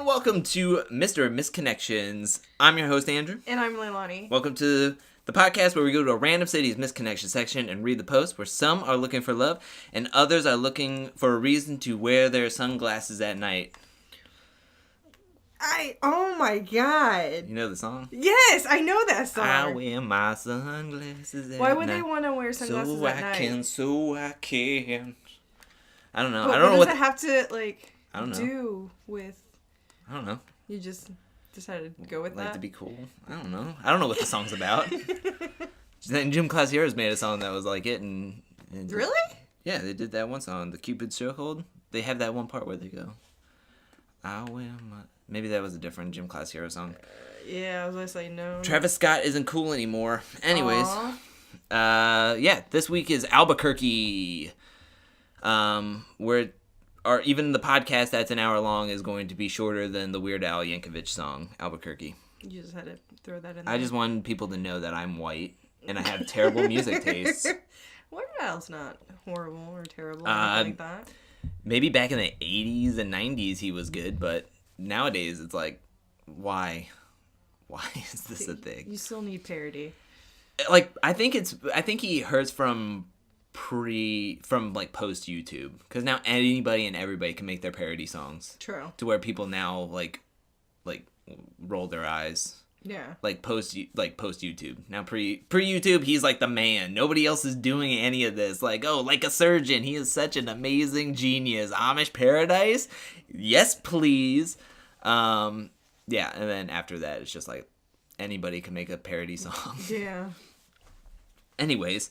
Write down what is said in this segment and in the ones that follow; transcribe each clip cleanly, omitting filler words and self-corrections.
everyone. Welcome to Mr. Misconnections. I'm your host, Andrew. And I'm Leilani. Welcome to the podcast where we go to a random city's misconnection section and read the posts where some are looking for love and others are looking for a reason to wear their sunglasses at night. Oh my god. You know the song? Yes, I know that song. I wear my sunglasses at night. Why would they want to wear sunglasses at night? So I can. I don't know. But I don't know what what does it have to, like, I don't know. do with... I don't know. You just decided to go with Like that? to be cool. I don't know. I don't know what the song's about. Then Gym Class Heroes made a song that was like it, and Really? Yeah, they did that one song, the Cupid Circle. They have that one part where they go, I wear my... Maybe that was a different Gym Class Hero song. Yeah, I was going to say no. Travis Scott isn't cool anymore. Anyways, Aww. this week is Albuquerque, where... Or even the podcast that's an hour long is going to be shorter than the Weird Al Yankovic song, Albuquerque. You just had to throw that in there. I just wanted people to know that I'm white and I have terrible music tastes. Weird Al's not horrible or terrible or anything like that. Maybe back in the 80s and 90s he was good, but nowadays it's like, why? Why is this a thing? You still need parody. Like, I think he hurts from like post YouTube, because now anybody and everybody can make their parody songs. True. To where people now like roll their eyes. Yeah. Like post YouTube. Now pre YouTube, he's like the man. Nobody else is doing any of this. Like, oh, like a surgeon, he is such an amazing genius. Amish Paradise, yes please. Yeah, and then after that, it's just like anybody can make a parody song. Yeah. Anyways.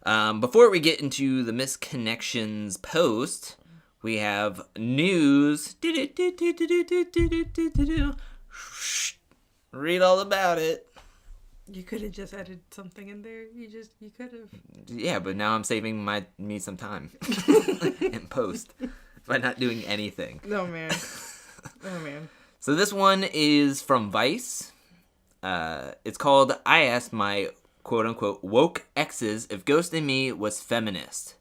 Before we get into the Misconnections post, we have news. Read all about it. You could have just added something in there. You could have. Yeah, but now I'm saving me some time in post by not doing anything. Oh, man. Oh, man. So this one is from Vice. It's called I Asked My quote-unquote woke exes if Ghosting Me Was Feminist.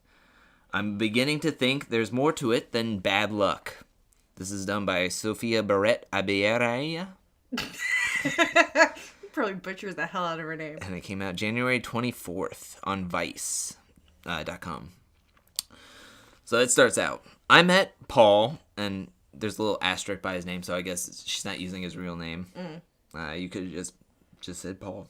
I'm beginning to think there's more to it than bad luck. This is done by Sofia Barrett-Ibarria. Probably butchers the hell out of her name. And it came out January 24th on Vice.com. So it starts out. I met Paul, and there's a little asterisk by his name, so I guess she's not using his real name. You could have just said Paul.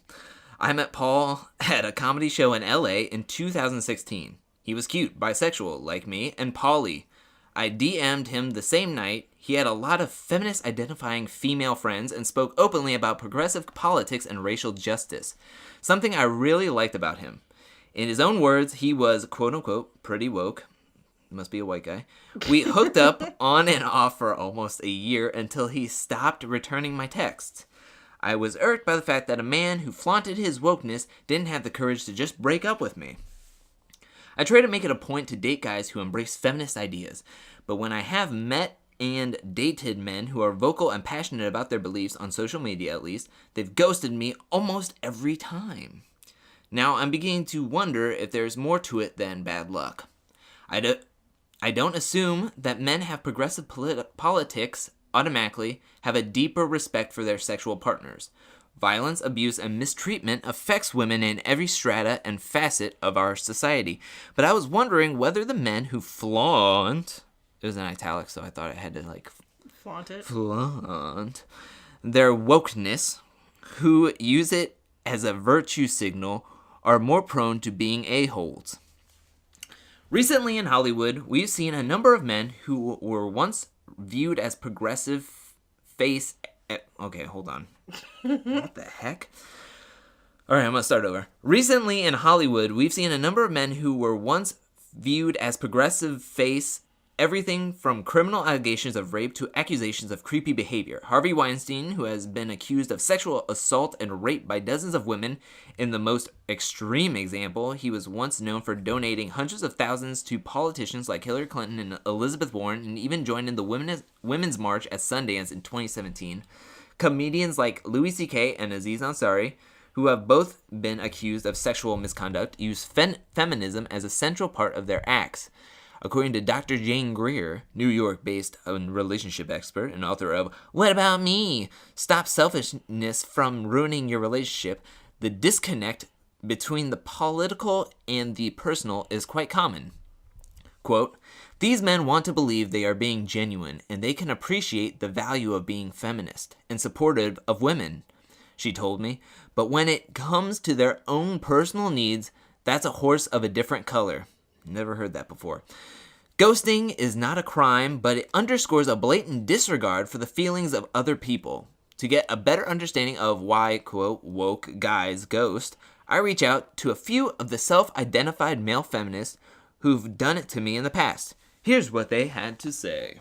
I met Paul at a comedy show in LA in 2016. He was cute, bisexual, like me, and poly. I DM'd him the same night. He had a lot of feminist-identifying female friends and spoke openly about progressive politics and racial justice, something I really liked about him. In his own words, he was, quote-unquote, pretty woke. Must be a white guy. We hooked up on and off for almost a year until he stopped returning my texts. I was irked by the fact that a man who flaunted his wokeness didn't have the courage to just break up with me. I try to make it a point to date guys who embrace feminist ideas, but when I have met and dated men who are vocal and passionate about their beliefs, on social media at least, they've ghosted me almost every time. Now I'm beginning to wonder if there's more to it than bad luck. I don't assume that men have progressive politics automatically have a deeper respect for their sexual partners. Violence, abuse, and mistreatment affects women in every strata and facet of our society. But I was wondering whether the men who flaunt... It was in italics, so I thought I had to, flaunt it. Flaunt their wokeness, who use it as a virtue signal, are more prone to being a-holes. Recently in Hollywood, we've seen a number of men who were once viewed as progressive face... Okay, hold on. What the heck? Alright, I'm gonna start over. Recently in Hollywood, we've seen a number of men who were once viewed as progressive face everything from criminal allegations of rape to accusations of creepy behavior. Harvey Weinstein, who has been accused of sexual assault and rape by dozens of women. In the most extreme example, he was once known for donating hundreds of thousands to politicians like Hillary Clinton and Elizabeth Warren, and even joined in the Women's March at Sundance in 2017. Comedians like Louis C.K. and Aziz Ansari, who have both been accused of sexual misconduct, use feminism as a central part of their acts. According to Dr. Jane Greer, New York-based relationship expert and author of What About Me? Stop Selfishness from Ruining Your Relationship, the disconnect between the political and the personal is quite common. Quote, these men want to believe they are being genuine and they can appreciate the value of being feminist and supportive of women, she told me. But when it comes to their own personal needs, that's a horse of a different color. Never heard that before. Ghosting is not a crime, but it underscores a blatant disregard for the feelings of other people. To get a better understanding of why, quote, woke guys ghost, I reach out to a few of the self-identified male feminists who've done it to me in the past. Here's what they had to say.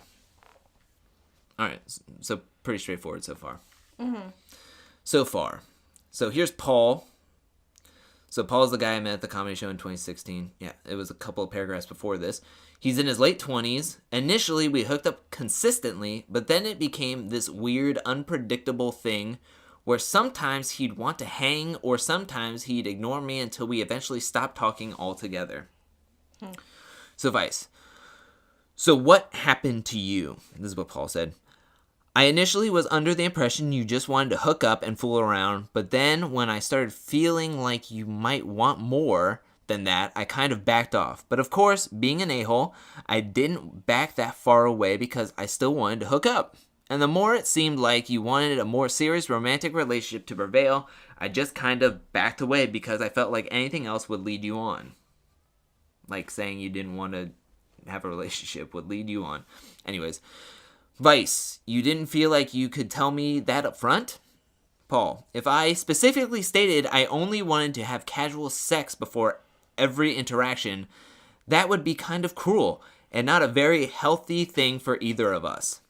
All right, so pretty straightforward so far. Mm-hmm. So far. So here's Paul. So Paul's the guy I met at the comedy show in 2016. Yeah, it was a couple of paragraphs before this. He's in his late 20s. Initially, we hooked up consistently, but then it became this weird, unpredictable thing where sometimes he'd want to hang or sometimes he'd ignore me until we eventually stopped talking altogether. So Vice. So what happened to you? This is what Paul said. I initially was under the impression you just wanted to hook up and fool around, but then when I started feeling like you might want more than that, I kind of backed off. But of course, being an a-hole, I didn't back that far away because I still wanted to hook up. And the more it seemed like you wanted a more serious romantic relationship to prevail, I just kind of backed away because I felt like anything else would lead you on. Like saying you didn't want to have a relationship would lead you on. Anyways, Vice, you didn't feel like you could tell me that up front? Paul, if I specifically stated I only wanted to have casual sex before every interaction, that would be kind of cruel and not a very healthy thing for either of us.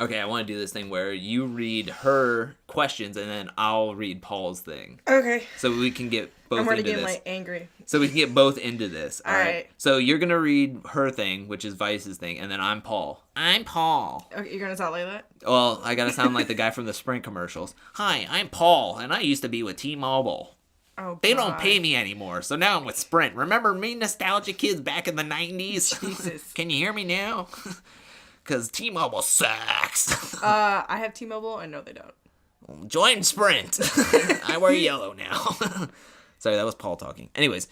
Okay, I want to do this thing where you read her questions and then I'll read Paul's thing. Okay. So we can get both I'm already into getting this. like angry. So we can get both into this. All right. So you're going to read her thing, which is Vice's thing, and then I'm Paul. I'm Paul. Okay, you're gonna sound like that? Well, I got to sound like the guy from the Sprint commercials. Hi, I'm Paul, and I used to be with T-Mobile. Oh, They God. don't pay me anymore, so now I'm with Sprint. Remember me, nostalgia kids back in the 90s? Jesus. Can you hear me now? Because T-Mobile sucks. I have T-Mobile, and no, they don't. Join Sprint. I wear yellow now. Sorry, that was Paul talking. Anyways,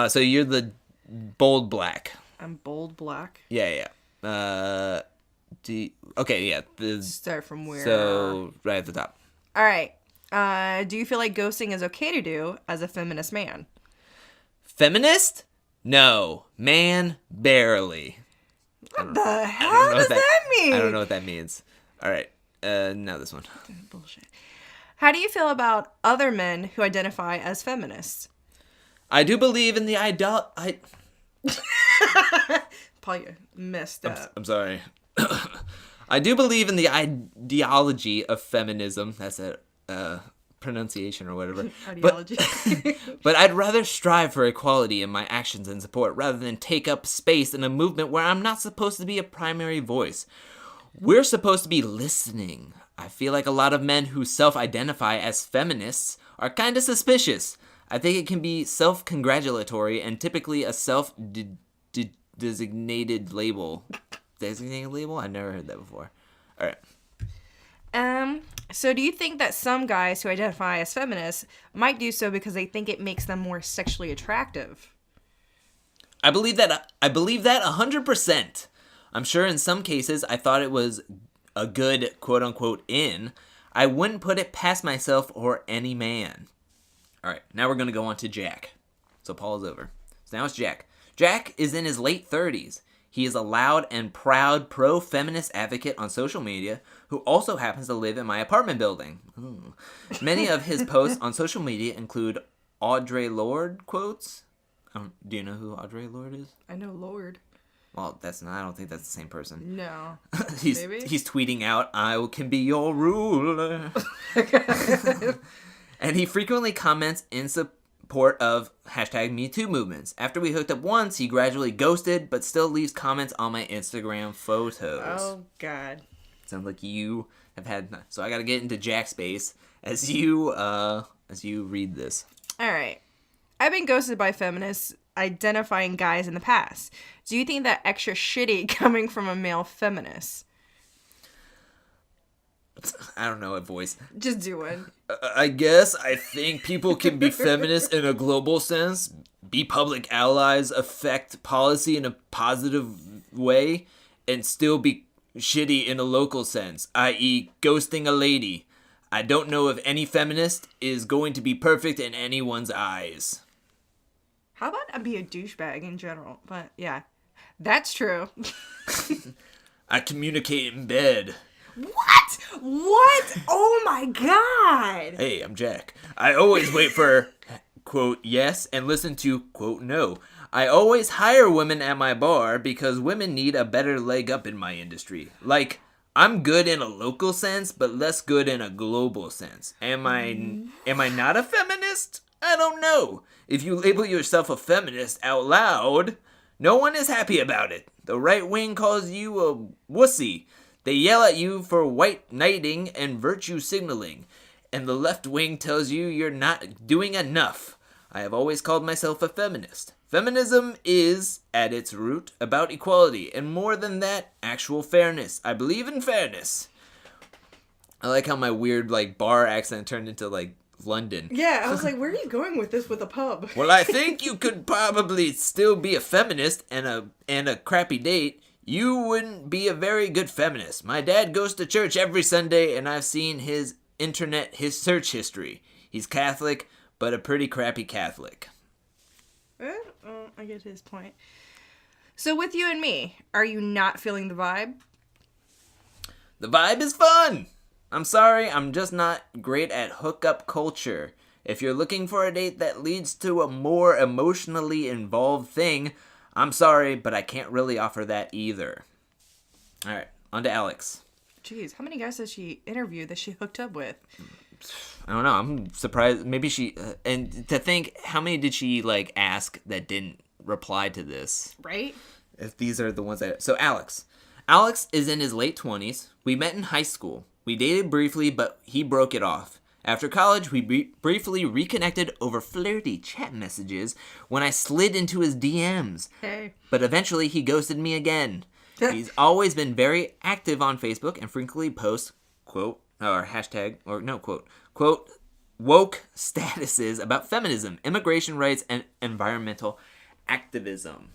so you're the bold black. I'm bold black. Yeah. Okay, yeah. Start from where? So, right at the top. All right. Do you feel like ghosting is okay to do as a feminist man? Feminist? No. Man, barely. What the hell does that mean? I don't know what that means. All right. Now this one. Bullshit. How do you feel about other men who identify as feminists? I do believe in the Paul, you messed up. I'm sorry. I do believe in the ideology of feminism. That's a pronunciation or whatever. Ideology. But I'd rather strive for equality in my actions and support rather than take up space in a movement where I'm not supposed to be a primary voice. We're supposed to be listening. I feel like a lot of men who self-identify as feminists are kind of suspicious. I think it can be self-congratulatory and typically a self-designated label. Designated label? I've never heard that before. All right. So do you think that some guys who identify as feminists might do so because they think it makes them more sexually attractive? I believe that 100%. I'm sure in some cases I thought it was a good quote-unquote in. I wouldn't put it past myself or any man. All right, now we're going to go on to Jack. So Paul is over. So now it's Jack. Jack is in his late 30s. He is a loud and proud pro-feminist advocate on social media who also happens to live in my apartment building. Ooh. Many of his posts on social media include Audre Lorde quotes. Do you know who Audre Lorde is? I know Lord. Well, I don't think that's the same person. No. He's tweeting out, I can be your ruler. And he frequently comments in support of #MeToo movements. After we hooked up once, he gradually ghosted, but still leaves comments on my Instagram photos. Oh, God. Sounds like you have had... So I got to get into Jack's space as you read this. All right. I've been ghosted by feminists identifying guys in the past. Do you think that extra shitty coming from a male feminist? I don't know what voice. Just do it. I guess I think people can be feminists in a global sense, be public allies, affect policy in a positive way, and still be shitty in a local sense, i.e. ghosting a lady. I don't know if any feminist is going to be perfect in anyone's eyes. How about I be a douchebag in general? But yeah, that's true. I communicate in bed. What? What? Oh my god! Hey, I'm Jack. I always wait for, quote, yes, and listen to, quote, no. I always hire women at my bar because women need a better leg up in my industry. Like, I'm good in a local sense, but less good in a global sense. Am I not a feminist? I don't know. If you label yourself a feminist out loud, no one is happy about it. The right wing calls you a wussy. They yell at you for white knighting and virtue signaling. And the left wing tells you you're not doing enough. I have always called myself a feminist. Feminism is, at its root, about equality, and more than that, actual fairness. I believe in fairness. I like how my weird, bar accent turned into, London. Yeah, I was like, where are you going with this with a pub? Well, I think you could probably still be a feminist and a crappy date. You wouldn't be a very good feminist. My dad goes to church every Sunday, and I've seen his search history. He's Catholic, but a pretty crappy Catholic. I get his point. So with you and me, are you not feeling the vibe? The vibe is fun! I'm sorry, I'm just not great at hookup culture. If you're looking for a date that leads to a more emotionally involved thing, I'm sorry, but I can't really offer that either. Alright, on to Alex. Jeez, how many guys did she interview that she hooked up with? I don't know, I'm surprised. Maybe she... and to think, how many did she, ask that didn't reply to this? Right? If these are the ones that... So, Alex. Alex is in his late 20s. We met in high school. We dated briefly, but he broke it off. After college, we briefly reconnected over flirty chat messages when I slid into his DMs. Hey. But eventually, he ghosted me again. He's always been very active on Facebook and frequently posts, quote, or hashtag, or no, quote, woke statuses about feminism, immigration rights, and environmental activism.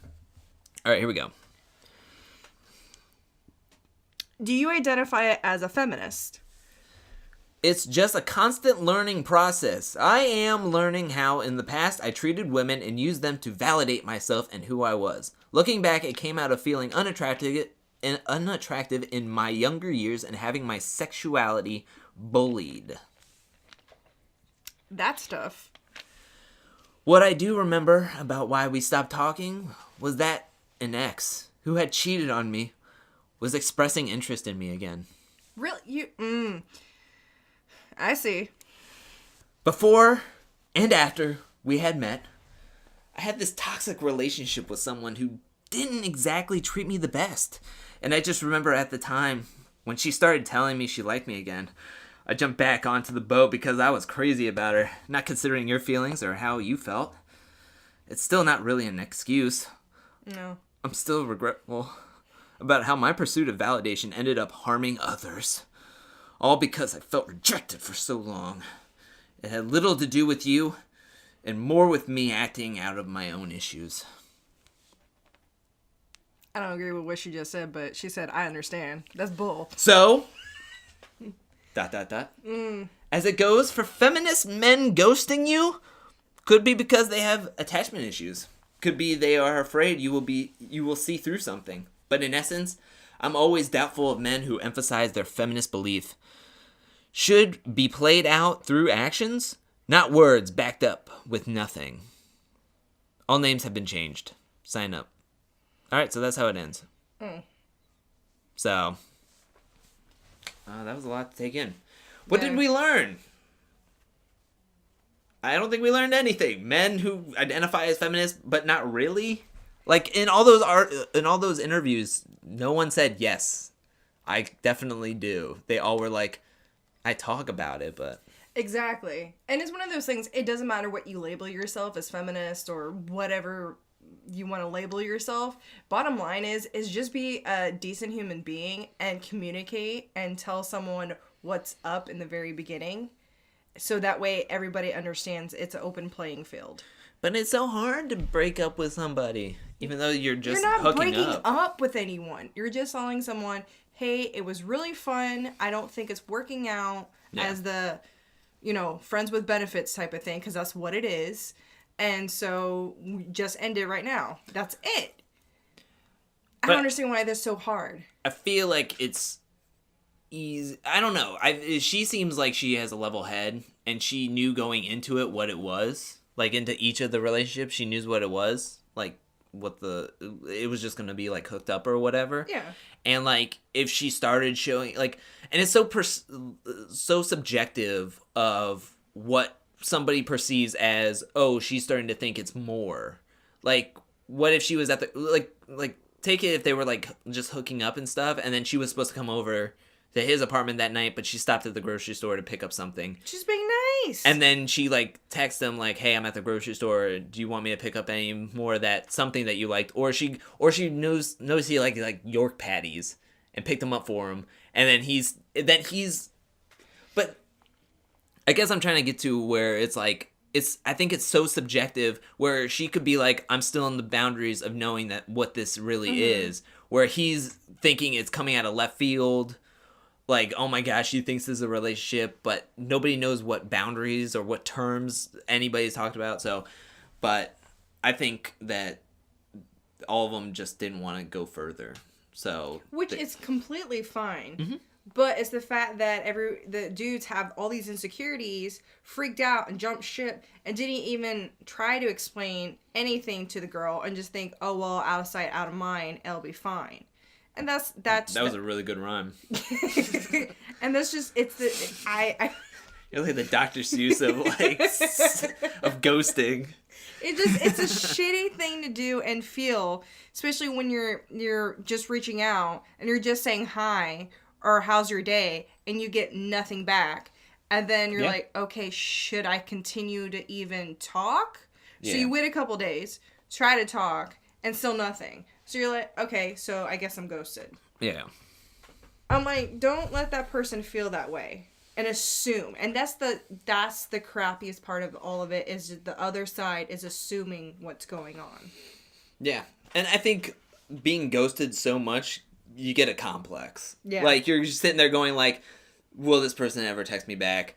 All right, here we go. Do you identify as a feminist? It's just a constant learning process. I am learning how in the past I treated women and used them to validate myself and who I was. Looking back, it came out of feeling unattractive in my younger years and having my sexuality bullied. That's tough. What I do remember about why we stopped talking was that an ex who had cheated on me was expressing interest in me again. Really? I see. Before and after we had met, I had this toxic relationship with someone who didn't exactly treat me the best. And I just remember at the time, when she started telling me she liked me again, I jumped back onto the boat because I was crazy about her, not considering your feelings or how you felt. It's still not really an excuse. No. I'm still regretful about how my pursuit of validation ended up harming others. All because I felt rejected for so long. It had little to do with you, and more with me acting out of my own issues. I don't agree with what she just said, but she said, I understand. That's bull. So, ... As it goes, for feminist men ghosting you, could be because they have attachment issues. Could be they are afraid you will see through something. But in essence, I'm always doubtful of men who emphasize their feminist belief should be played out through actions, not words backed up with nothing. All names have been changed. Sign up. Alright, so that's how it ends. So, that was a lot to take in. What did we learn? I don't think we learned anything. Men who identify as feminists, but not really. In all those interviews, no one said yes. I definitely do. They all were like, I talk about it, but... Exactly. And it's one of those things, it doesn't matter what you label yourself as feminist or whatever you want to label yourself. Bottom line is just be a decent human being and communicate and tell someone what's up in the very beginning. So that way everybody understands it's an open playing field. But it's so hard to break up with somebody, even though you're just You're not hooking breaking up. up with anyone. You're just telling someone, hey, it was really fun. I don't think it's working out as the, friends with benefits type of thing, because that's what it is. And so we just end it right now. That's it. I don't understand why that's so hard. I feel like it's easy. I don't know. She seems like she has a level head, and she knew going into it what it was. Like, into each of the relationships, she knew what it was. Like, it was just going to be, like, hooked up or whatever. Yeah. And, like, if she started showing, like, and it's so subjective of what somebody perceives as, oh, she's starting to think it's more. Like, what if she was at the, like, take it if they were, like, just hooking up and stuff, and then she was supposed to come over to his apartment that night, but she stopped at the grocery store to pick up something. She's being nice. And then she, like, texts him, like, hey, I'm at the grocery store. Do you want me to pick up any more of that something that you liked? Or she knows he liked, like, York patties and picked them up for him. And then he's, but I guess I'm trying to get to where it's, like, I think it's so subjective where she could be like, I'm still in the boundaries of knowing that what this really is. Where he's thinking it's coming out of left field. Like, oh my gosh, she thinks this is a relationship, but nobody knows what boundaries or what terms anybody's talked about. So, but I think that all of them just didn't want to go further. So, which is completely fine. Mm-hmm. But it's the fact that the dudes have all these insecurities, freaked out and jumped ship, and didn't even try to explain anything to the girl, and just think, oh well, out of sight, out of mind, it'll be fine. And that was a really good rhyme. And that's just You're like the Dr. Seuss of of ghosting. It's a shitty thing to do and feel, especially when you're just reaching out and you're just saying hi or how's your day, and you get nothing back, and then you're like, okay, should I continue to even talk? So you wait a couple days, try to talk, and still nothing. So you're like, okay, so I guess I'm ghosted. Yeah. I'm like, don't let that person feel that way and assume. And that's the crappiest part of all of it, is the other side is assuming what's going on. Yeah. And I think being ghosted so much, you get a complex. Yeah. Like, you're just sitting there going, like, will this person ever text me back?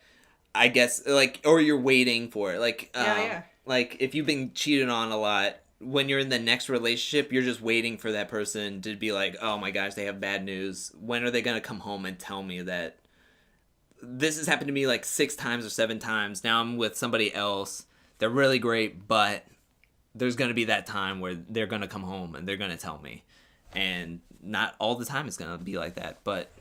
I guess, like, or you're waiting for it. Like, like, if you've been cheated on a lot, when you're in the next relationship, you're just waiting for that person to be like, oh my gosh, they have bad news. When are they going to come home and tell me that this has happened to me like 6 times or 7 times? Now I'm with somebody else. They're really great, but there's going to be that time where they're going to come home and they're going to tell me. And not all the time it's going to be like that, but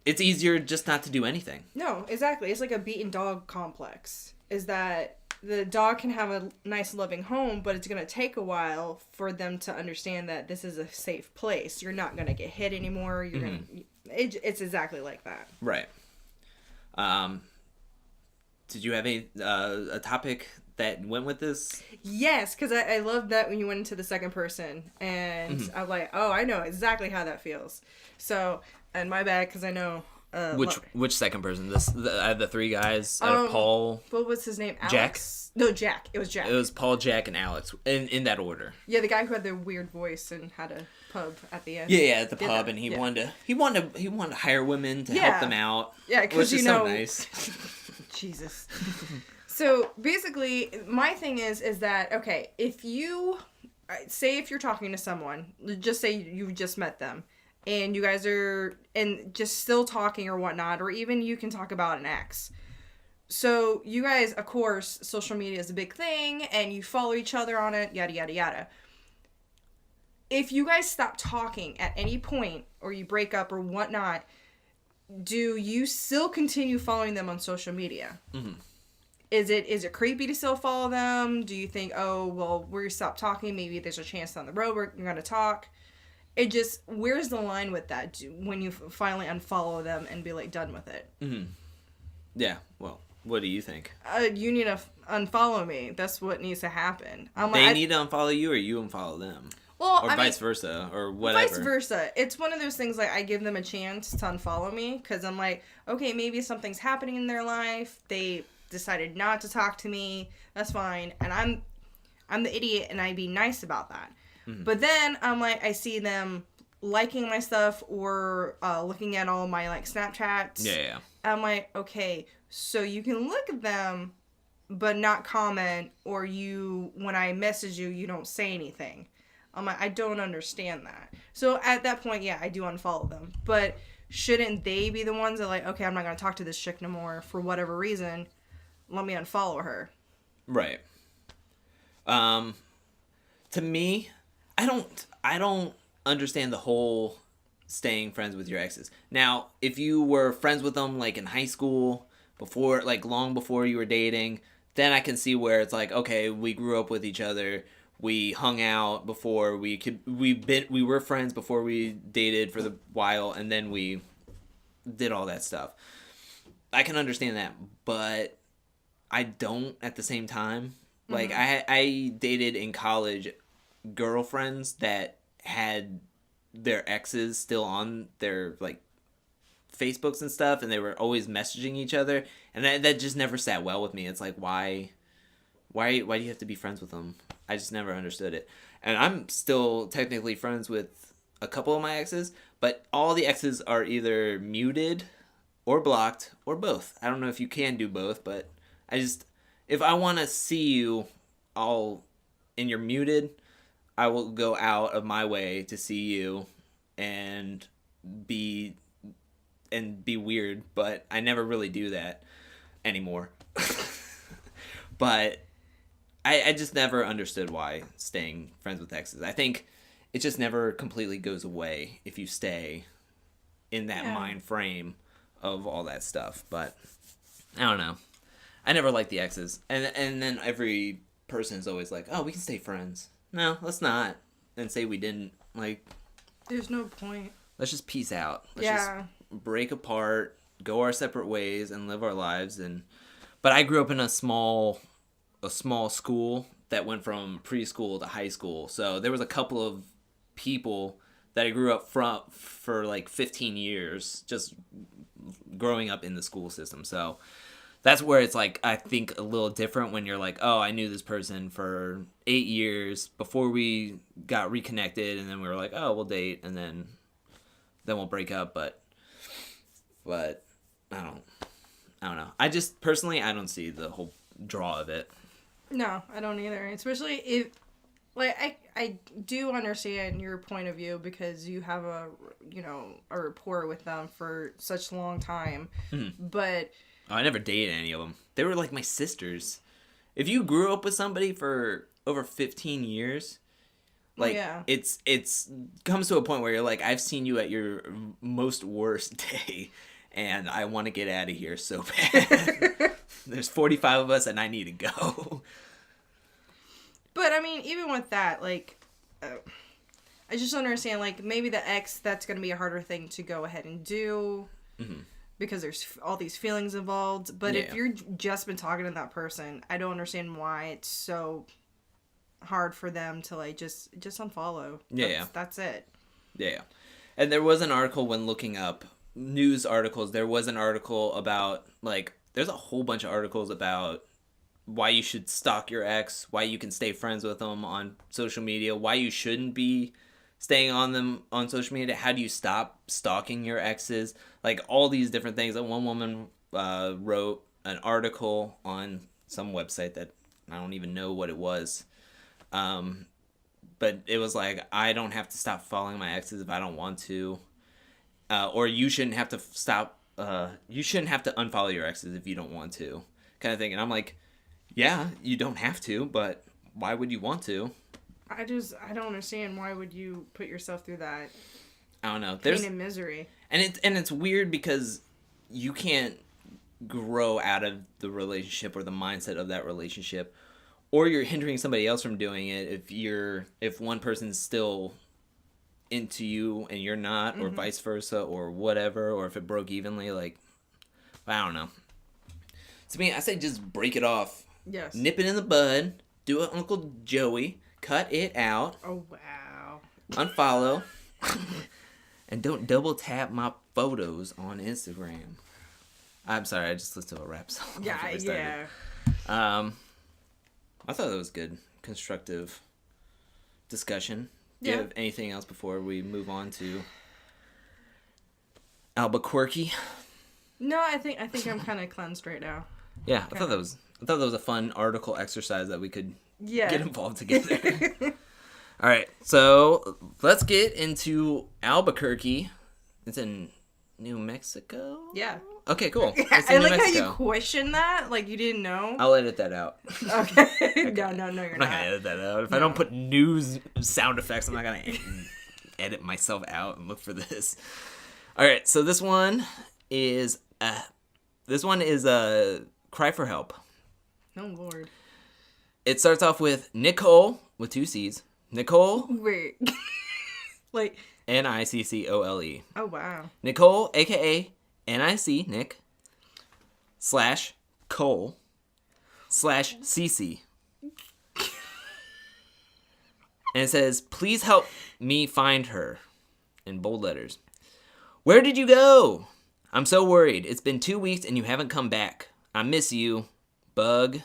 it's easier just not to do anything. No, exactly. It's like a beaten dog complex. Is that the dog can have a nice loving home, but it's going to take a while for them to understand that this is a safe place. You're not going to get hit anymore. You're it's exactly like that. Right. Did you have a topic that went with this? Yes, because I love that when you went into the second person, and I'm like, oh, I know exactly how that feels. So, and my bad, because I know. Which second person? The 3 guys out of Paul. What was his name? Alex? Jack? No, Jack. It was Jack. It was Paul, Jack, and Alex in that order. Yeah, the guy who had the weird voice and had a pub at the end. Yeah, at the pub, and he wanted to hire women to help them out. Yeah, because so nice. Jesus. So basically, my thing is that, okay, if you're talking to someone, just say you just met them, and you guys are just still talking or whatnot, or even you can talk about an ex. So you guys, of course, social media is a big thing, and you follow each other on it, yada, yada, yada. If you guys stop talking at any point, or you break up or whatnot, do you still continue following them on social media? Mm-hmm. Is it creepy to still follow them? Do you think, oh, well, we stop talking, maybe there's a chance down the road we're going to talk? It just, where's the line with that when you finally unfollow them and be, like, done with it? Mm-hmm. Yeah, well, What do you think? You need to unfollow me. That's what needs to happen. They need to unfollow you, or you unfollow them? Well, or vice versa, or whatever. Vice versa. It's one of those things like I give them a chance to unfollow me because I'm like, okay, maybe something's happening in their life. They decided not to talk to me. That's fine. And I'm the idiot, and I be nice about that. Mm-hmm. But then I'm like, I see them liking my stuff or looking at all my like Snapchats. Yeah. I'm like, okay, so you can look at them, but not comment, or when I message you, you don't say anything. I'm like, I don't understand that. So at that point, yeah, I do unfollow them. But shouldn't they be the ones that like, okay, I'm not going to talk to this chick no more for whatever reason. Let me unfollow her. Right. To me, I don't understand the whole staying friends with your exes. Now, if you were friends with them like in high school, before, like long before you were dating, then I can see where it's like, okay, we grew up with each other. We hung out before we were friends before we dated for the while, and then we did all that stuff. I can understand that, but I don't at the same time. Mm-hmm. Like I dated in college girlfriends that had their exes still on their like Facebooks and stuff, and they were always messaging each other, and that just never sat well with me. It's like, why do you have to be friends with them? I just never understood it. And I'm still technically friends with a couple of my exes, but all the exes are either muted or blocked or both. I don't know if you can do both, but if I want to see you and you're muted, I will go out of my way to see you and be weird, but I never really do that anymore. But I just never understood why staying friends with exes. I think it just never completely goes away if you stay in that mind frame of all that stuff. But I don't know. I never liked the exes. And then every person is always like, oh, we can stay friends. No, let's not. And say we didn't. Like, there's no point. Let's just peace out. Let's just break apart, go our separate ways, and live our lives. But I grew up in a small school that went from preschool to high school. So there was a couple of people that I grew up for like 15 years, just growing up in the school system. So that's where it's like, I think a little different when you're like, oh, I knew this person for 8 years before we got reconnected, and then we were like, oh, we'll date, and then we'll break up. But I don't know. I just personally, I don't see the whole draw of it. No, I don't either. Especially if, like, I do understand your point of view because you have a rapport with them for such a long time. Mm-hmm. But I never dated any of them. They were like my sisters. If you grew up with somebody for over 15 years, like, it's comes to a point where you're like, I've seen you at your most worst day, and I want to get out of here so bad. There's 45 of us, and I need to go. But, I mean, even with that, like, I just don't understand, like, maybe the ex, that's going to be a harder thing to go ahead and do. Mm-hmm. Because there's all these feelings involved. But if you're just been talking to that person, I don't understand why it's so hard for them to, like, just unfollow. That's it. Yeah. And there was an article when looking up news articles, there was an article about, like, there's a whole bunch of articles about why you should stalk your ex, why you can stay friends with them on social media, why you shouldn't be staying on them on social media, how do you stop stalking your exes, like all these different things. That one woman wrote an article on some website that I don't even know what it was, but it was like, I don't have to stop following my exes if I don't want to, or you shouldn't have to you shouldn't have to unfollow your exes if you don't want to, kind of thing. And I'm like, yeah, you don't have to, but why would you want to? I don't understand, why would you put yourself through that? I don't know. Pain and misery. And it's weird because you can't grow out of the relationship or the mindset of that relationship, or you're hindering somebody else from doing it if one person's still into you and you're not, or vice versa, or whatever, or if it broke evenly, like, I don't know. To me, I say just break it off. Yes. Nip it in the bud. Do it Uncle Joey. Cut it out. Oh, wow. Unfollow. And don't double tap my photos on Instagram. I'm sorry, I just listened to a rap song. Yeah. I thought that was good. Constructive discussion. Do you have anything else before we move on to Albuquerque? No, I think I'm kind of cleansed right now. Yeah, I thought that was a fun article exercise that we could get involved together. All right, so let's get into Albuquerque. It's in New Mexico? Yeah. Okay, cool. I like how you question that, like you didn't know. I'll edit that out. Okay. No, you're not. I'm not going to edit that out. If I don't put news sound effects, I'm not going to edit myself out and look for this. All right, so this one is a cry for help. Oh, Lord. It starts off with Nicole with 2 C's. Nicole. Wait. Like. Niccole. Oh, wow. Nicole, a.k.a. Nic, Nick, / Cole, / CC. And it says, please help me find her. In bold letters. Where did you go? I'm so worried. It's been 2 weeks and you haven't come back. I miss you. Bug.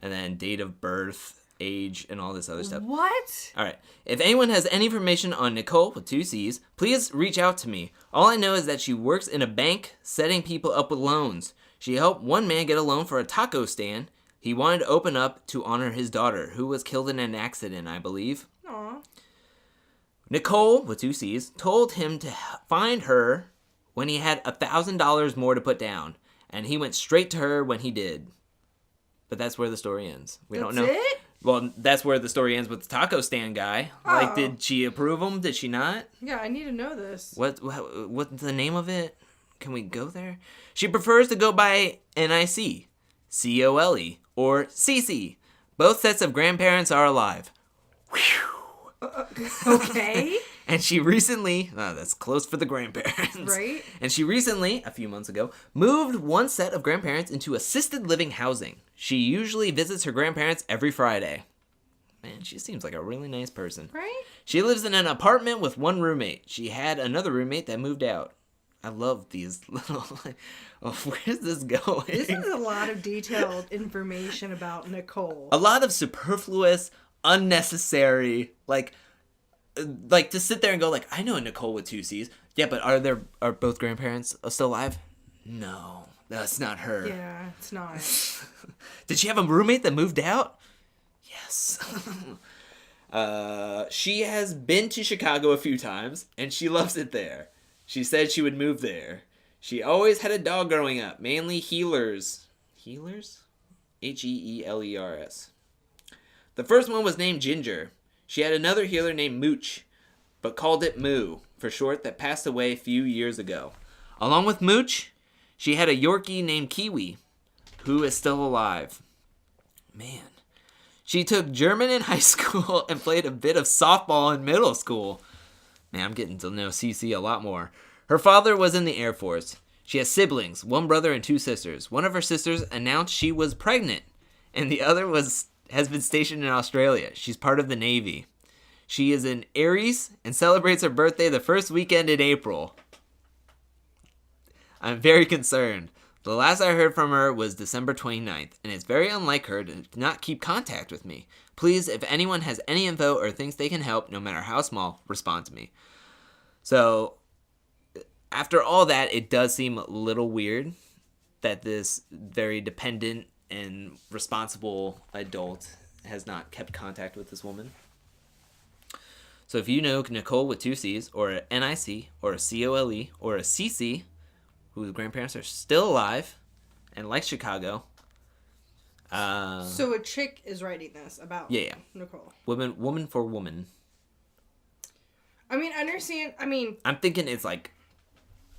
And then date of birth, age, and all this other stuff. What? All right. If anyone has any information on Nicole with 2 C's, please reach out to me. All I know is that she works in a bank setting people up with loans. She helped one man get a loan for a taco stand. He wanted to open up to honor his daughter, who was killed in an accident, I believe. Aw. Nicole, with 2 C's, told him to find her when he had $1,000 more to put down. And he went straight to her when he did. But that's where the story ends. We don't know. That's it? Well, that's where the story ends with the taco stand guy. Oh. Like, did she approve him? Did she not? Yeah, I need to know this. What's the name of it? Can we go there? She prefers to go by Nic, Cole, or CC. Both sets of grandparents are alive. Okay. And she recently, that's close for the grandparents. Right. And she recently, a few months ago, moved one set of grandparents into assisted living housing. She usually visits her grandparents every Friday. Man, she seems like a really nice person. Right? She lives in an apartment with one roommate. She had another roommate that moved out. I love these little, where's this going? This is a lot of detailed information about Nicole. A lot of superfluous, unnecessary, like to sit there and go like, I know a Nicole with 2 C's. Yeah, but are both grandparents still alive? No, that's not her. Yeah, it's not. Did she have a roommate that moved out? Yes. She has been to Chicago a few times, and she loves it there. She said she would move there. She always had a dog growing up, mainly heelers. Heelers? Heelers. The first one was named Ginger. She had another heeler named Mooch, but called it Moo, for short, that passed away a few years ago. Along with Mooch, she had a Yorkie named Kiwi, who is still alive. Man. She took German in high school and played a bit of softball in middle school. Man, I'm getting to know CC a lot more. Her father was in the Air Force. She has siblings, 1 brother and 2 sisters. One of her sisters announced she was pregnant, and the other has been stationed in Australia. She's part of the Navy. She is an Aries and celebrates her birthday the first weekend in April. I'm very concerned. The last I heard from her was December 29th, and it's very unlike her to not keep contact with me. Please, if anyone has any info or thinks they can help, no matter how small, respond to me. So, after all that, it does seem a little weird that this very dependent and responsible adult has not kept contact with this woman. So if you know Nicole with 2 C's, or a Nic, or a Cole, or a CC, whose grandparents are still alive and like Chicago. So a chick is writing this about Nicole. Woman for woman. I mean, understand. I mean, I'm thinking it's like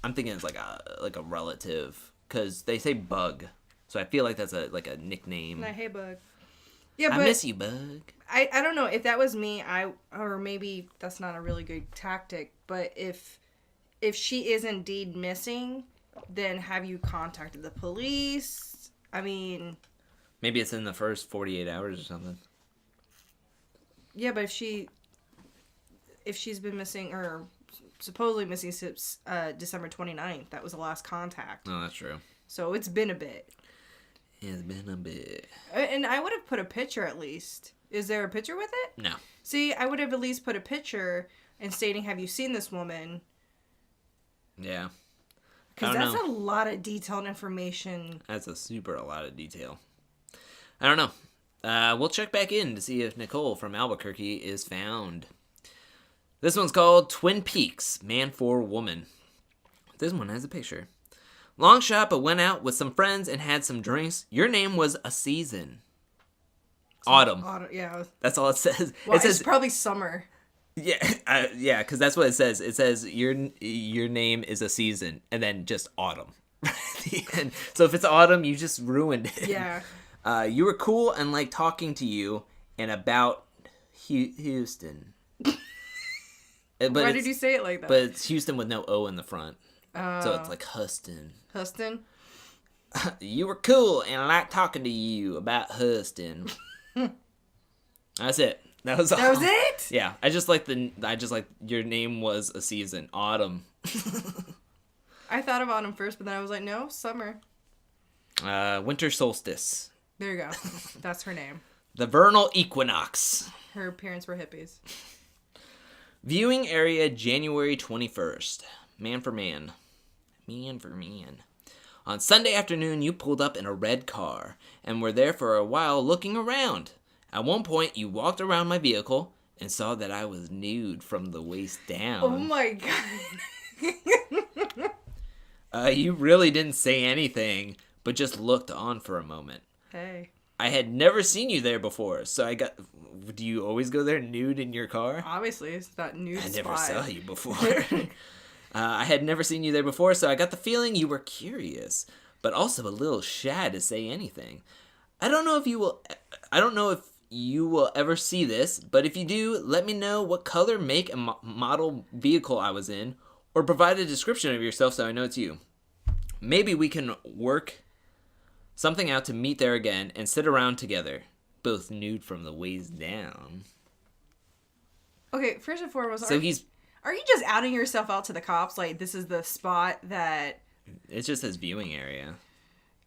a relative, because they say Bug, so I feel like that's a nickname. Hey Bug. Yeah, I but miss you, Bug. I don't know if that was me. Or maybe that's not a really good tactic. But if she is indeed missing, then have you contacted the police? I mean... Maybe it's in the first 48 hours or something. Yeah, but if she's been missing, or supposedly missing since December 29th, that was the last contact. Oh, that's true. So it's been a bit. It's been a bit. And I would have put a picture at least. Is there a picture with it? No. See, I would have at least put a picture and stating, have you seen this woman? Yeah. Because that's a lot of detailed information. That's a lot of detail. I don't know. We'll check back in to see if Nicole from Albuquerque is found. This one's called Twin Peaks, Man for Woman. This one has a picture. Long shot, but went out with some friends and had some drinks. Your name was a season. Autumn. Yeah. That's all it says. Well, it says it's probably summer. Yeah, yeah, because that's what it says. It says your name is a season, and then just autumn. The end. So if it's autumn, you just ruined it. Yeah. You were cool and liked talking to you and about Houston. Why did you say it like that? But it's Houston with no O in the front. So it's like Huston. Huston? You were cool and I liked talking to you about Huston. That's it. That was all. That was it? Yeah. I just like your name was a season. Autumn. I thought of autumn first, but then I was like, no, summer. Winter solstice. There you go. That's her name. The vernal equinox. Her parents were hippies. Viewing area January 21st. Man for man. Man for man. On Sunday afternoon, you pulled up in a red car and were there for a while looking around. At one point, you walked around my vehicle and saw that I was nude from the waist down. Oh my god. You really didn't say anything, but just looked on for a moment. Hey. I had never seen you there before, so do you always go there nude in your car? Obviously, it's that nude spot. I never saw you before. I had never seen you there before, so I got the feeling you were curious, but also a little shy to say anything. I don't know if you will ever see this, but if you do, let me know what color, make, and model vehicle I was in, or provide a description of yourself so I know it's you. Maybe we can work something out to meet there again and sit around together, both nude from the waist down. Okay, first and foremost, are you just outing yourself out to the cops? Like, this is the spot that... It's just his viewing area.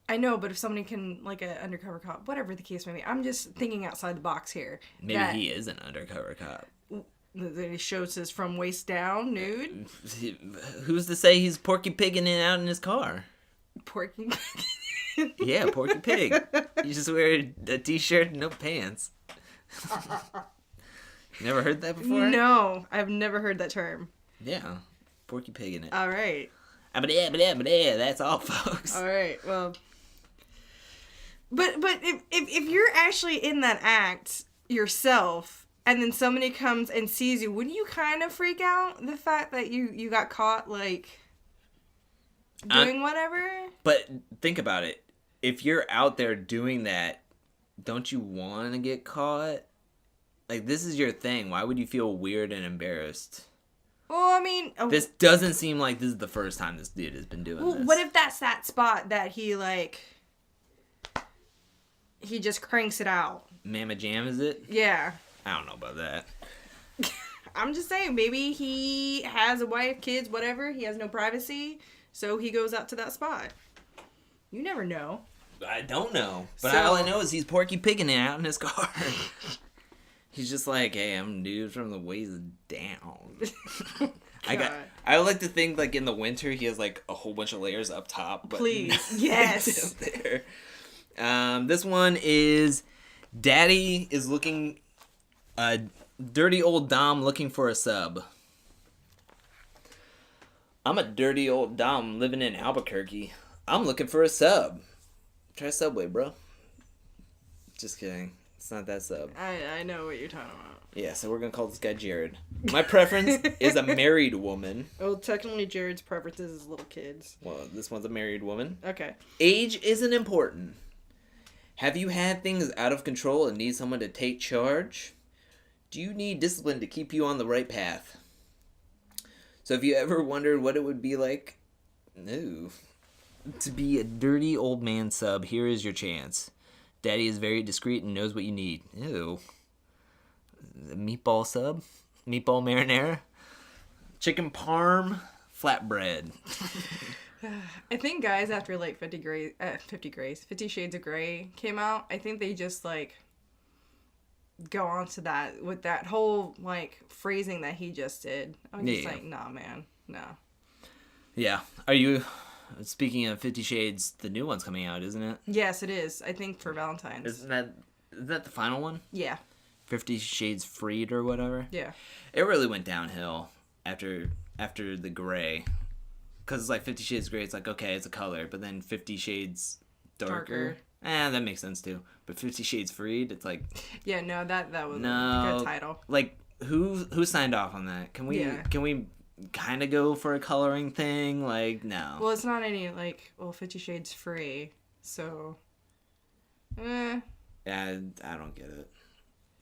I know, but if somebody can, like, an undercover cop, whatever the case may be, I'm just thinking outside the box here. Maybe he is an undercover cop. That he shows his from waist down, nude? Who's to say he's Porky Pigging it out in his car? Porky Pig? Yeah, Porky Pig. You just wear a t-shirt and no pants. Never heard that before? No, I've never heard that term. Yeah, Porky Pig in it. All right. That's all, folks. All right, well... But if you're actually in that act yourself, and then somebody comes and sees you, wouldn't you kind of freak out? The fact that you got caught, like, doing whatever? But think about it. If you're out there doing that, don't you want to get caught? Like, this is your thing. Why would you feel weird and embarrassed? Well, I mean... This doesn't seem like this is the first time this dude has been doing this. What if that's that spot that he, like... He just cranks it out. Mamma Jam, is it? Yeah. I don't know about that. I'm just saying, maybe he has a wife, kids, whatever. He has no privacy, so he goes out to that spot. You never know. I don't know. But all I know is he's Porky Pigging it out in his car. He's just like, hey, I'm dude from the waist down. I like to think, like, in the winter, he has, like, a whole bunch of layers up top. But please. Yes. There. This one is Daddy is looking... dirty old Dom looking for a sub. I'm a dirty old Dom living in Albuquerque. I'm looking for a sub. Try Subway, bro. Just kidding. It's not that sub. I know what you're talking about. Yeah, so we're going to call this guy Jared. My preference is a married woman. Well, technically Jared's preferences is little kids. Well, this one's a married woman. Okay. Age isn't important. Have you had things out of control and need someone to take charge? Do you need discipline to keep you on the right path? So if you ever wondered what it would be like, no. to be a dirty old man sub, here is your chance. Daddy is very discreet and knows what you need. Ew. The meatball sub? Meatball marinara? Chicken parm? Flatbread. I think guys after like 50 Shades of Grey came out, I think they just like go on to that with that whole like phrasing that he just did. I'm just like, nah, man, no. Yeah. Are you, speaking of 50 Shades, the new one's coming out, isn't it? Yes, it is. I think for Valentine's. Isn't that the final one? Yeah. 50 Shades Freed or whatever? Yeah. It really went downhill after the gray. Because it's like 50 Shades Grey, it's like, okay, it's a color. But then 50 Shades Darker. That makes sense too. But 50 Shades Freed, it's like... Yeah, no, that was a good title. Like, who signed off on that? Can we kind of go for a coloring thing? Like, no. Well, it's not any, like, 50 Shades Free, so... Yeah, I don't get it.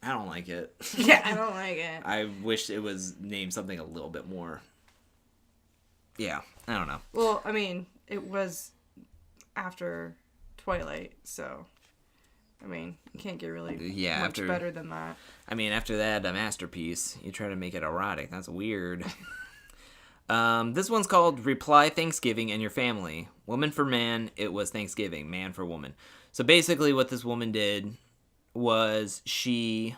I don't like it. Yeah, I don't like it. I wish it was named something a little bit more... Yeah, I don't know. Well, I mean, it was after Twilight, so... I mean, you can't get really much better than that. I mean, after that, a masterpiece. You try to make it erotic. That's weird. This one's called Reply Thanksgiving and Your Family. Woman for man, it was Thanksgiving. Man for woman. So basically what this woman did was she...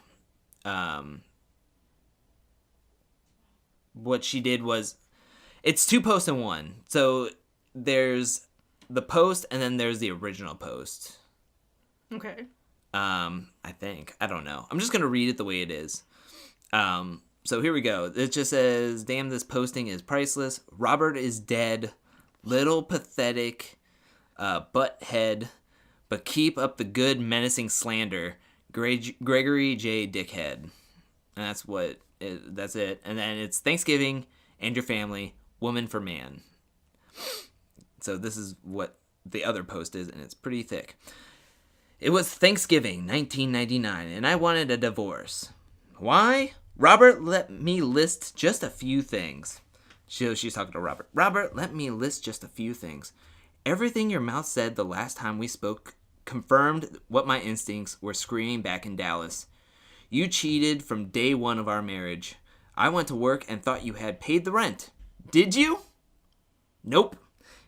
what she did was... It's 2 posts in one. So there's the post and then there's the original post. Okay. I think. I don't know. I'm just going to read it the way it is. So here we go. It just says, damn, this posting is priceless. Robert is dead. Little pathetic butthead. But keep up the good menacing slander. Gregory J. Dickhead. And that's it. And then it's Thanksgiving and Your Family. Woman for man. So this is what the other post is, and it's pretty thick. It was Thanksgiving, 1999, and I wanted a divorce. Why? Robert let me list just a few things. She's talking to Robert. Robert, let me list just a few things. Everything your mouth said the last time we spoke confirmed what my instincts were screaming back in Dallas. You cheated from day one of our marriage. I went to work and thought you had paid the rent. Did you? Nope.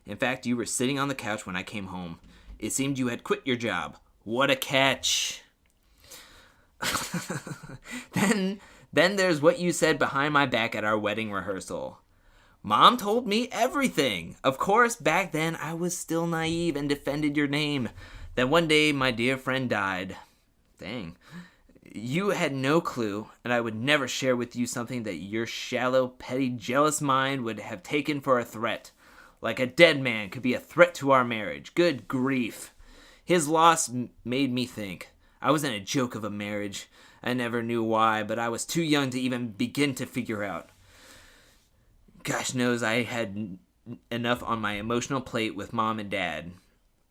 In fact, you were sitting on the couch when I came home. It seemed you had quit your job. What a catch. Then there's what you said behind my back at our wedding rehearsal. Mom told me everything. Of course, back then I was still naive and defended your name. Then one day my dear friend died. Dang. You had no clue, and I would never share with you something that your shallow, petty, jealous mind would have taken for a threat. Like a dead man could be a threat to our marriage. Good grief. His loss made me think. I was in a joke of a marriage. I never knew why, but I was too young to even begin to figure out. Gosh knows I had enough on my emotional plate with Mom and Dad.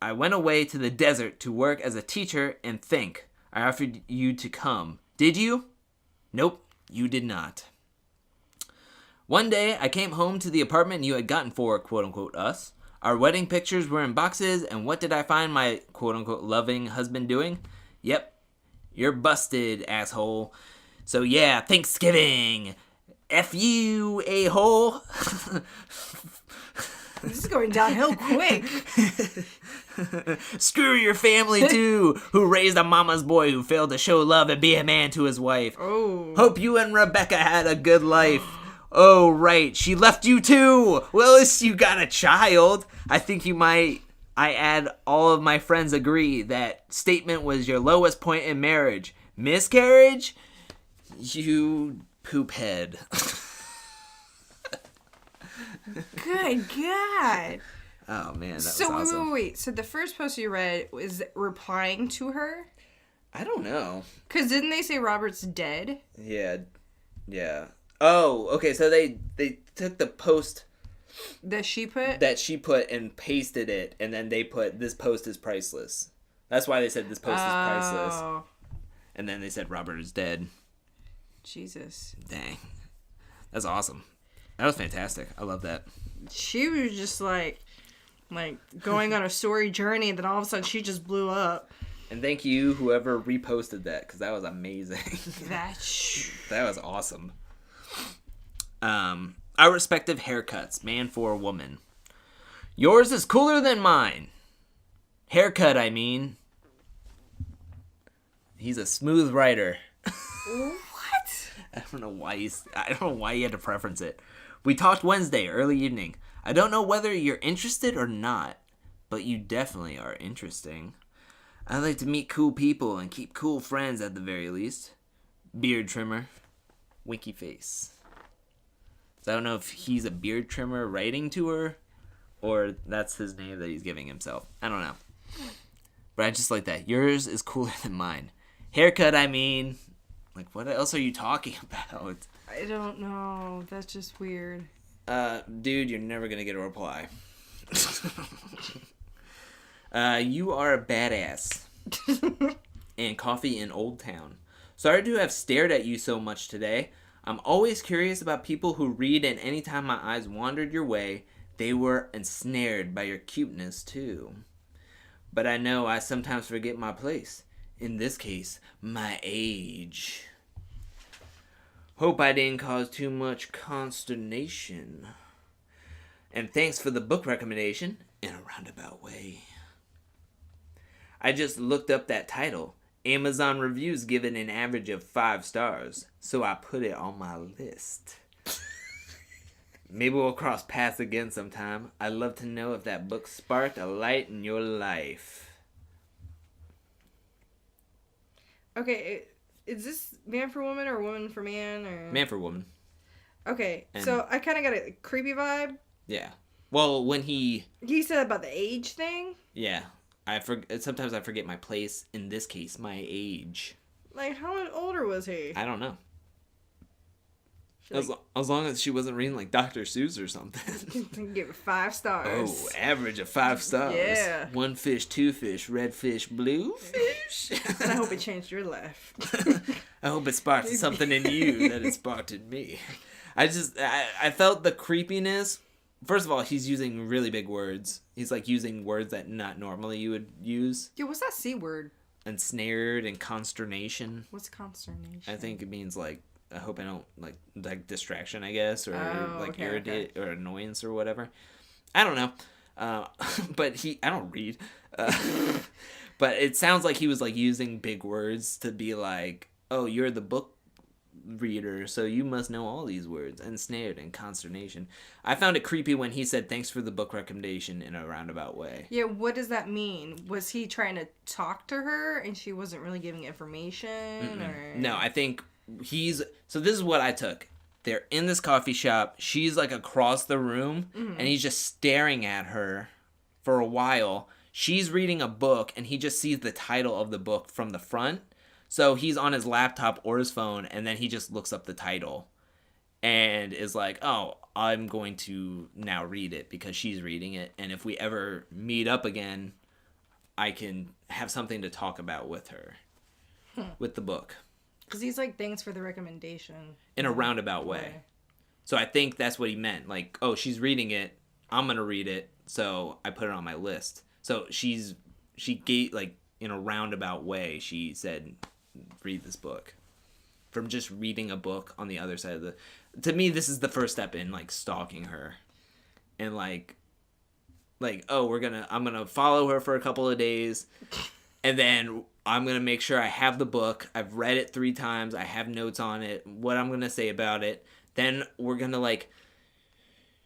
I went away to the desert to work as a teacher and think. I offered you to come. Did you? Nope, you did not. One day, I came home to the apartment you had gotten for, quote-unquote, us. Our wedding pictures were in boxes, and what did I find my, quote-unquote, loving husband doing? Yep, you're busted, asshole. So yeah, Thanksgiving. F you, a-hole. This is going downhill quick. Screw your family, too, who raised a mama's boy who failed to show love and be a man to his wife. Oh. Hope you and Rebecca had a good life. Oh, right, she left you, too. Well, at least you got a child. I think I add all of my friends agree that statement was your lowest point in marriage. Miscarriage? You poop head. Good God. Oh, man, that was awesome. Wait. So the first post you read was replying to her? I don't know. Because didn't they say Robert's dead? Yeah. Oh, okay, so they took the post... That she put and pasted it, and then they put, this post is priceless. That's why they said this post is priceless. And then they said Robert is dead. Jesus. Dang. That's awesome. That was fantastic. I love that. She was just like, Like, going on a story journey, and then all of a sudden she just blew up. And thank you, whoever reposted that, because that was amazing. That was awesome. Our respective haircuts, man for woman. Yours is cooler than mine. Haircut, I mean. He's a smooth writer. What? I don't know why he had to preference it. We talked Wednesday, early evening. I don't know whether you're interested or not, but you definitely are interesting. I like to meet cool people and keep cool friends at the very least. Beard trimmer. Winky face. So I don't know if he's a beard trimmer writing to her, or that's his name that he's giving himself. I don't know. But I just like that. Yours is cooler than mine. Haircut, I mean. Like, what else are you talking about? I don't know. That's just weird. Dude, you're never gonna get a reply. You are a badass. And coffee in Old Town. Sorry to have stared at you so much today. I'm always curious about people who read, and anytime my eyes wandered your way, they were ensnared by your cuteness too. But I know I sometimes forget my place. In this case, my age. Hope I didn't cause too much consternation. And thanks for the book recommendation in a roundabout way. I just looked up that title. Amazon reviews give it an average of 5 stars, so I put it on my list. Maybe we'll cross paths again sometime. I'd love to know if that book sparked a light in your life. Okay, is this man for woman or woman for man? Or Man for woman. Okay, so I kind of got a creepy vibe. Yeah. Well, when he said about the age thing. Yeah. Sometimes I forget my place. In this case, my age. Like, how much older was he? I don't know. As long as she wasn't reading like Dr. Seuss or something. Give it 5 stars. Oh, average of 5 stars. Yeah. 1 fish, 2 fish, red fish, blue fish. And I hope it changed your life. I hope it sparked something in you that it sparked in me. I felt the creepiness. First of all, he's using really big words. He's like using words that not normally you would use. Yeah, what's that C word? Ensnared and consternation. What's consternation? I think it means like, I hope I don't like distraction, I guess, or irritate or annoyance or whatever. I don't know. But I don't read. But it sounds like he was like using big words to be like, oh, you're the book reader, so you must know all these words. Ensnared and consternation. I found it creepy when he said thanks for the book recommendation in a roundabout way. Yeah, what does that mean? Was he trying to talk to her and she wasn't really giving information? Or... No, I think so this is what I took. They're in this coffee shop. She's like across the room, and he's just staring at her for a while. She's reading a book, and he just sees the title of the book from the front. So he's on his laptop or his phone, and then he just looks up the title and is like, oh, I'm going to now read it because she's reading it. And if we ever meet up again, I can have something to talk about with her, with the book. Because he's like, thanks for the recommendation. In a roundabout way. So I think that's what he meant. Like, oh, she's reading it. I'm going to read it. So I put it on my list. So she gave, like, in a roundabout way, she said, read this book. From just reading a book on the other side of to me, this is the first step in, like, stalking her. And, like, oh, I'm going to follow her for a couple of days. And then I'm going to make sure I have the book. I've read it 3 times. I have notes on it, what I'm going to say about it. Then we're going to,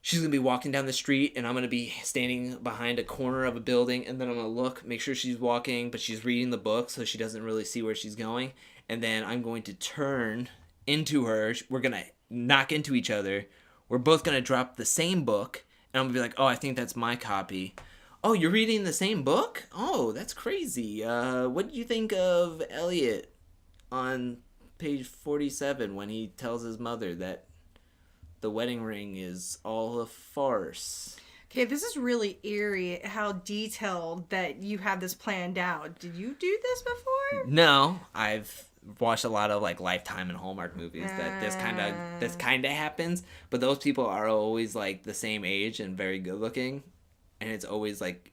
she's going to be walking down the street, and I'm going to be standing behind a corner of a building, and then I'm going to look, make sure she's walking, but she's reading the book, so she doesn't really see where she's going. And then I'm going to turn into her. We're going to knock into each other. We're both going to drop the same book, and I'm going to be like, oh, I think that's my copy. Oh, you're reading the same book? Oh, that's crazy. What did you think of Elliot on page 47 when he tells his mother that the wedding ring is all a farce? Okay, this is really eerie how detailed that you have this planned out. Did you do this before? No, I've watched a lot of Lifetime and Hallmark movies that this kind of happens, but those people are always the same age and very good looking. and it's always like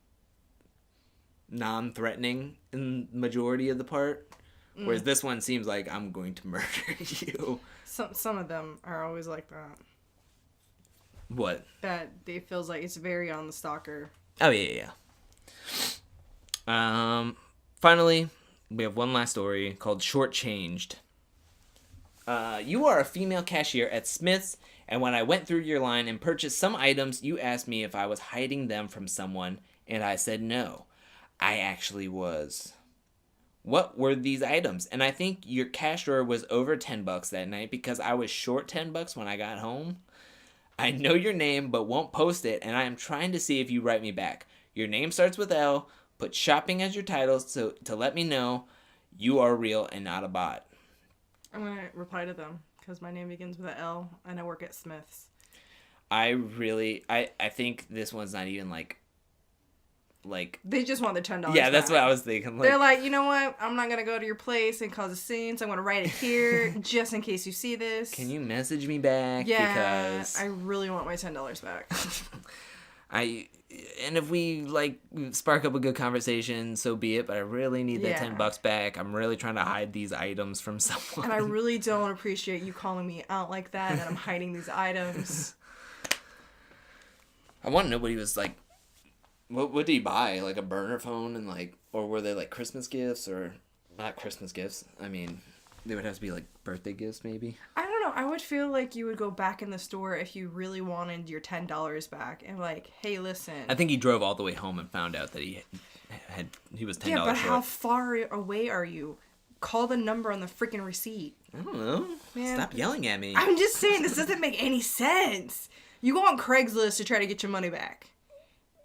non-threatening in the majority of the part. Whereas this one seems like I'm going to murder you. Some of them are always like that. What? That it feels like it's very on the stalker. Oh, yeah. Finally, we have one last story called Shortchanged. You are a female cashier at Smith's, and when I went through your line and purchased some items, you asked me if I was hiding them from someone, and I said no. I actually was. What were these items? And I think your cash drawer was over $10 that night because I was short $10 when I got home. I know your name but won't post it, and I am trying to see if you write me back. Your name starts with L. Put shopping as your title so to let me know you are real and not a bot. I'm going to reply to them because my name begins with an L and I work at Smith's. I think this one's not even like they just want their $10 yeah, that's back. what I was thinking. They're like, you know what? I'm not going to go to your place and cause a scene, so I'm going to write it here just in case you see this. Can you message me back? Yeah, because I really want my $10 back. And if we spark up a good conversation, so be it. But I really need that $10 back. I'm really trying to hide these items from someone. And I really don't appreciate you calling me out like that I'm hiding these items. I want to know what he was like. What did he buy? Like a burner phone and or were they like Christmas gifts or not Christmas gifts? I mean, they would have to be like birthday gifts maybe. I don't know. I would feel like you would go back in the store if you really wanted your $10 back and hey, listen. I think he drove all the way home and found out that he was $10 Yeah, but short. how far away are you? Call the number on the freaking receipt. I don't know. Man, stop yelling at me. I'm just saying this doesn't make any sense. You go on Craigslist to try to get your money back.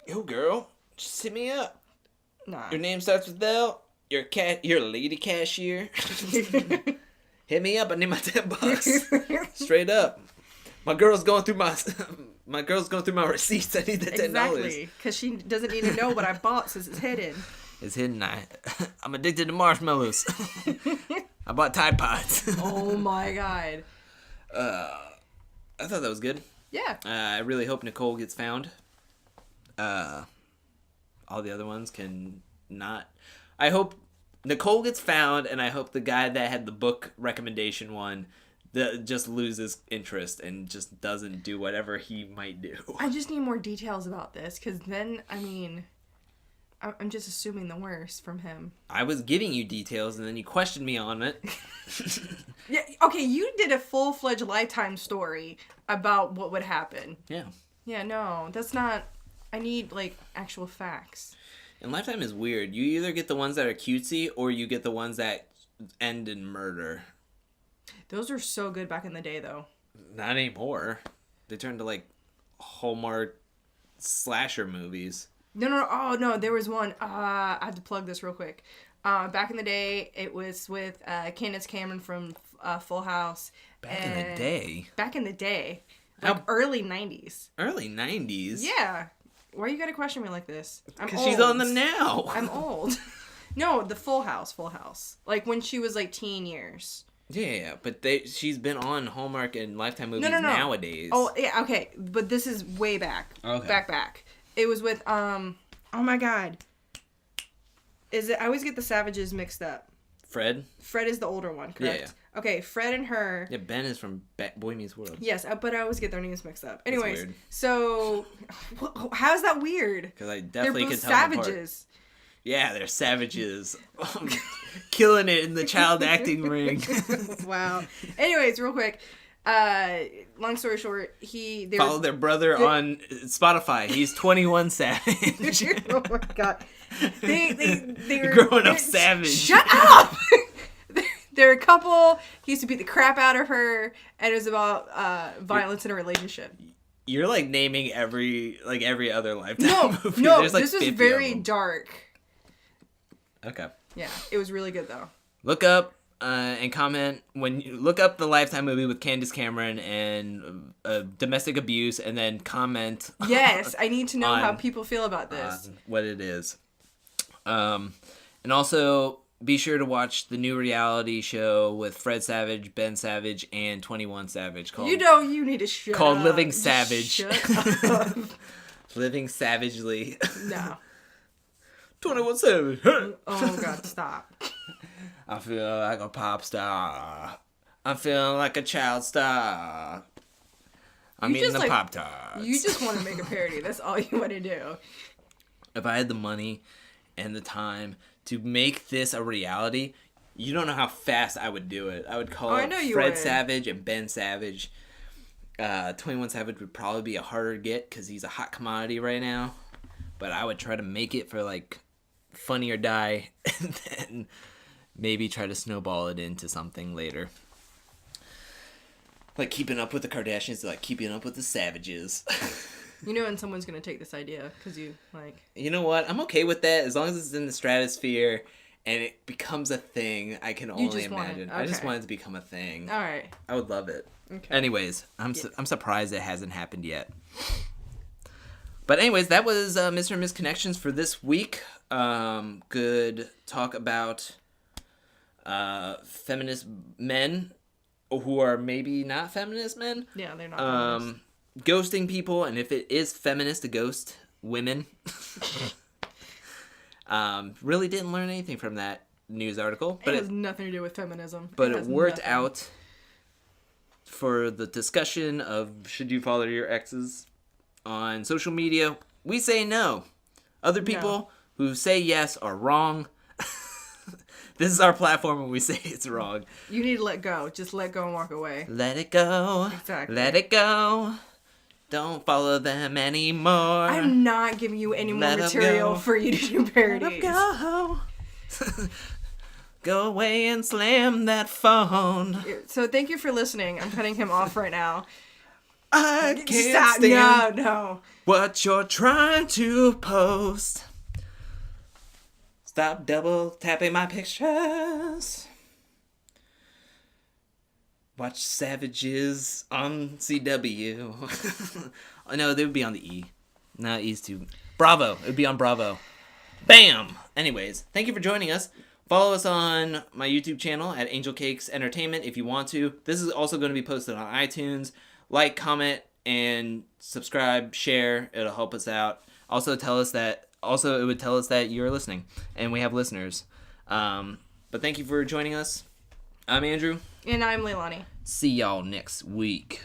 Yo, girl, just hit me up. Nah. Your name starts with L. You're a lady cashier. Hit me up. I need my $10. Straight up. My girl's going through my receipts. I need the $10. Exactly, because she doesn't need to know what I bought since it's hidden. It's hidden. I'm addicted to marshmallows. I bought Tide Pods. Oh my god. I thought that was good. Yeah. I really hope Nicole gets found. All the other ones can not. I hope Nicole gets found, and I hope the guy that had the book recommendation one just loses interest and just doesn't do whatever he might do. I just need more details about this, because then, I'm just assuming the worst from him. I was giving you details, and then you questioned me on it. Yeah, okay, you did a full-fledged Lifetime story about what would happen. Yeah. Yeah, no, that's not... I need, actual facts. And Lifetime is weird. You either get the ones that are cutesy, or you get the ones that end in murder. Those were so good back in the day, though. Not anymore. They turned to, Hallmark slasher movies. No. Oh, no, there was one. I have to plug this real quick. Back in the day, it was with Candace Cameron from Full House. Back in the day? Back in the day. Early 90s. Early 90s? Yeah. Why you gotta question me like this? Because she's on them now. I'm old. No, the Full House. When she was teen years. Yeah, but she's been on Hallmark and Lifetime movies nowadays. Oh, yeah, okay. But this is way back. Okay. Back. It was with, oh my god. I always get the Savages mixed up. Fred? Fred is the older one, correct? Yeah. Okay, Fred and her. Yeah, Ben is from Boy Meets World. Yes, but I always get their names mixed up. Anyways, weird. So how's that weird? Because I definitely could tell savages. them apart. Yeah, they're savages. Killing it in the child acting ring. Wow. Anyways, real quick. Long story short, follow their brother on Spotify. He's 21 Savage. Oh my god. They're growing up savage. Shut up! They're a couple. He used to beat the crap out of her, and it was about violence in a relationship. You're naming every other Lifetime movie. No, this was very dark. Okay. Yeah, it was really good though. Look up and comment when you look up the Lifetime movie with Candace Cameron and domestic abuse, and then comment. Yes, I need to know how people feel about this. What it is. And also be sure to watch the new reality show with Fred Savage, Ben Savage, and 21 Savage called. You need to shut called up. Living Savage. Shut up. Living savagely. No. 21 Savage. Oh, God, stop. I feel like a pop star. I'm feeling like a child star. I'm eating the Pop-Tarts. You just want to make a parody. That's all you want to do. If I had the money and the time to make this a reality, you don't know how fast I would do it. I would call it Fred Savage and Ben Savage. 21 Savage would probably be a harder get because he's a hot commodity right now. But I would try to make it for, like, Funny or Die, and then maybe try to snowball it into something later. Like Keeping Up with the Kardashians, like Keeping Up with the Savages. You know when someone's going to take this idea, because you, like... You know what? I'm okay with that, as long as it's in the stratosphere and it becomes a thing. I can only imagine. Okay. I just want it to become a thing. All right. I would love it. Okay. Anyways, I'm surprised it hasn't happened yet. But anyways, that was Mr. and Miss Connections for this week. Good talk about feminist men who are maybe not feminist men. Yeah, they're not feminist. Ghosting people, and if it is feminist to ghost women. Really didn't learn anything from that news article. But it has nothing to do with feminism. But it worked out for the discussion of should you follow your exes on social media. We say no. Other people who say yes are wrong. This is our platform and we say it's wrong. You need to let go. Just let go and walk away. Let it go. Exactly. Let it go. Don't follow them anymore. I'm not giving you any more material for you to do parodies. Let them go. Go away and slam that phone. So thank you for listening. I'm cutting him off right now. I can't stand no. what you're trying to post. Stop double tapping my pictures. Watch Savages on CW. Oh, no, they would be on the E. No, E's too. Bravo. It would be on Bravo. Bam! Anyways, thank you for joining us. Follow us on my YouTube channel at Angel Cakes Entertainment if you want to. This is also going to be posted on iTunes. Like, comment, and subscribe, share. It'll help us out. Also, it would tell us that you're listening, and we have listeners. But thank you for joining us. I'm Andrew. And I'm Leilani. See y'all next week.